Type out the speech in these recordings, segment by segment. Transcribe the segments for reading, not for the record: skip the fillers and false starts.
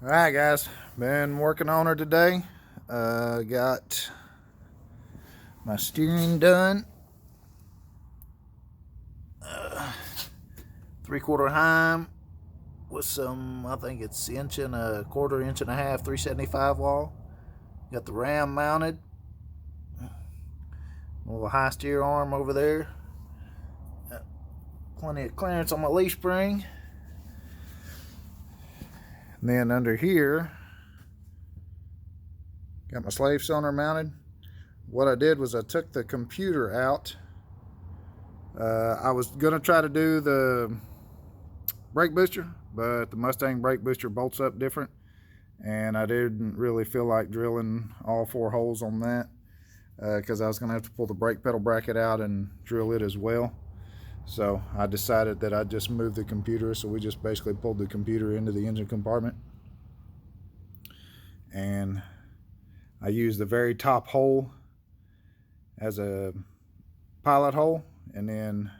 All right, guys. Been working on her today. Got my steering done. 3/4 Heim with some, I think it's inch and a quarter, inch and a half, 375 wall. Got the ram mounted. A little high steer arm over there. Got plenty of clearance on my leaf spring. And then under here, got my slave cylinder mounted. What I did was I took the computer out. I was going to try to do the brake booster, but the Mustang brake booster bolts up different, and I didn't really feel like drilling all 4 holes on that because I was going to have to pull the brake pedal bracket out and drill it as well. So I decided that I'd just move the computer, so we just basically pulled the computer into the engine compartment, and I used the very top hole as a pilot hole, and then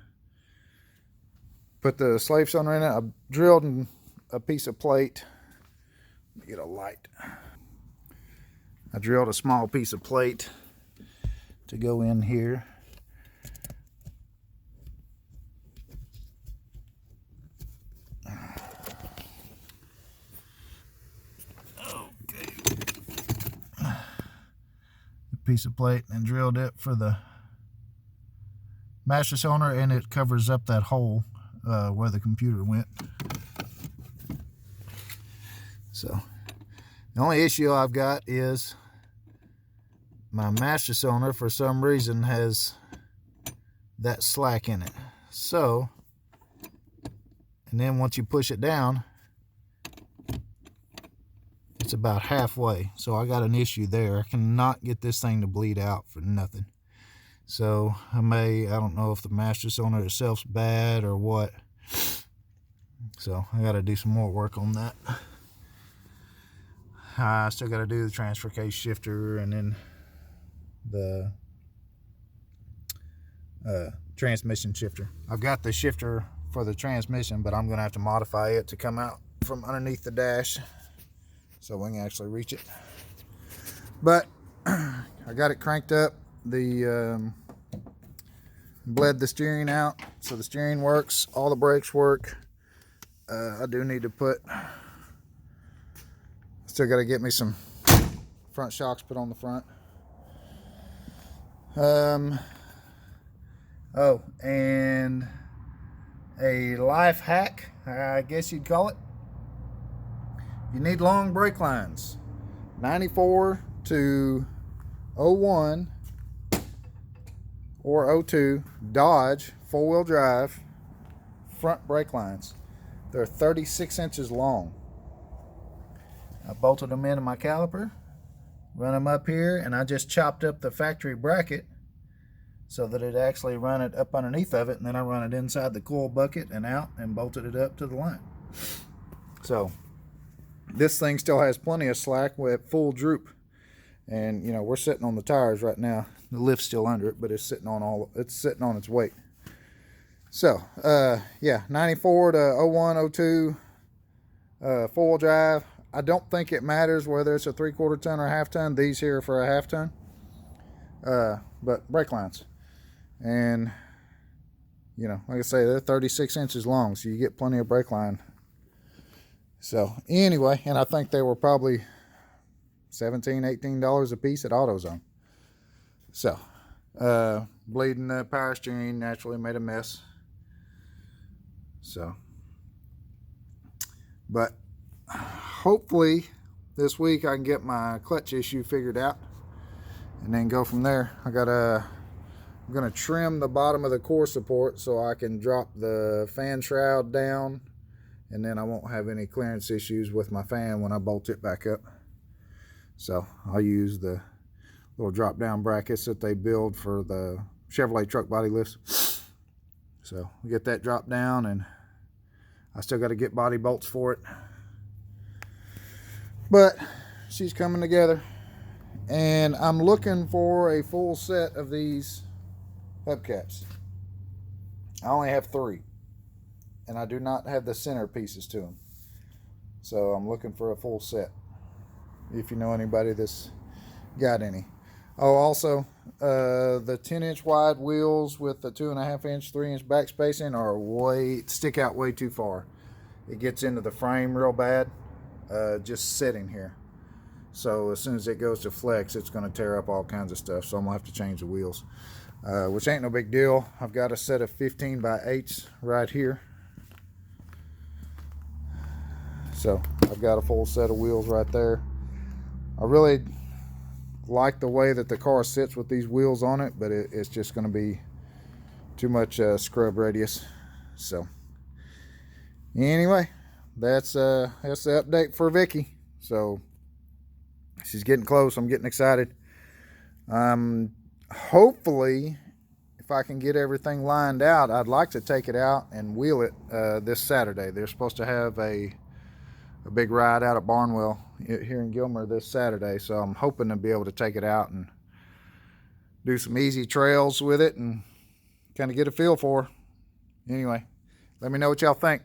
put the slave cylinder in it. I drilled a piece of plate. Let me get a light. I drilled a small piece of plate to go in here. Okay. A piece of plate, and drilled it for the master cylinder, and it covers up that hole where the computer went. So the only issue I've got is my master cylinder for some reason has that slack in it. So, and then once you push it down, it's about halfway. So I got an issue there. I cannot get this thing to bleed out for nothing. So I don't know if the master cylinder itself's bad or what. So I got to do some more work on that. I still got to do the transfer case shifter, and then the transmission shifter. I've got the shifter for the transmission, but I'm going to have to modify it to come out from underneath the dash so we can actually reach it. But I got it cranked up. Bled the steering out, so the steering works, all the brakes work. I do need to still got to get me some front shocks put on the front. Oh, and a life hack, I guess you'd call it. You need long brake lines. 94 to 01 or 02 Dodge 4-wheel drive front brake lines. They're 36 inches long. I bolted them into my caliper, run them up here, and I just chopped up the factory bracket so that it actually run it up underneath of it, and then I run it inside the coil bucket and out and bolted it up to the line. So this thing still has plenty of slack with full droop, and you know, we're sitting on the tires right now. The lift's still under it, but it's sitting on its weight. So yeah, 94 to 01, 02 4-wheel drive. I don't think it matters whether it's a 3/4 ton or a half ton. These here are for a half ton. But brake lines, and you know, like I say, they're 36 inches long, so you get plenty of brake line. So anyway, and I think they were probably $17, $18 a piece at AutoZone. So bleeding the power steering naturally made a mess. So, but hopefully this week I can get my clutch issue figured out and then go from there. I'm gonna trim the bottom of the core support so I can drop the fan shroud down, and then I won't have any clearance issues with my fan when I bolt it back up. So I'll use the little drop down brackets that they build for the Chevrolet truck body lifts. So we get that drop down, and I still got to get body bolts for it, but she's coming together. And I'm looking for a full set of these hubcaps. I only have 3, and I do not have the center pieces to them. So I'm looking for a full set, if you know anybody that's got any. Oh, also, the 10-inch wide wheels with the 2.5-inch, 3-inch back spacing are stick out way too far. It gets into the frame real bad, just sitting here. So as soon as it goes to flex, it's going to tear up all kinds of stuff. So I'm going to have to change the wheels, which ain't no big deal. I've got a set of 15 by 8s right here. So I've got a full set of wheels right there. I really like the way that the car sits with these wheels on it, but it's just going to be too much scrub radius. So anyway, that's the update for Vicky. So she's getting close. I'm getting excited. Hopefully, if I can get everything lined out, I'd like to take it out and wheel it this Saturday. They're supposed to have a big ride out at Barnwell here in Gilmer this Saturday, so I'm hoping to be able to take it out and do some easy trails with it and kind of get a feel for her. Anyway, let me know what y'all think.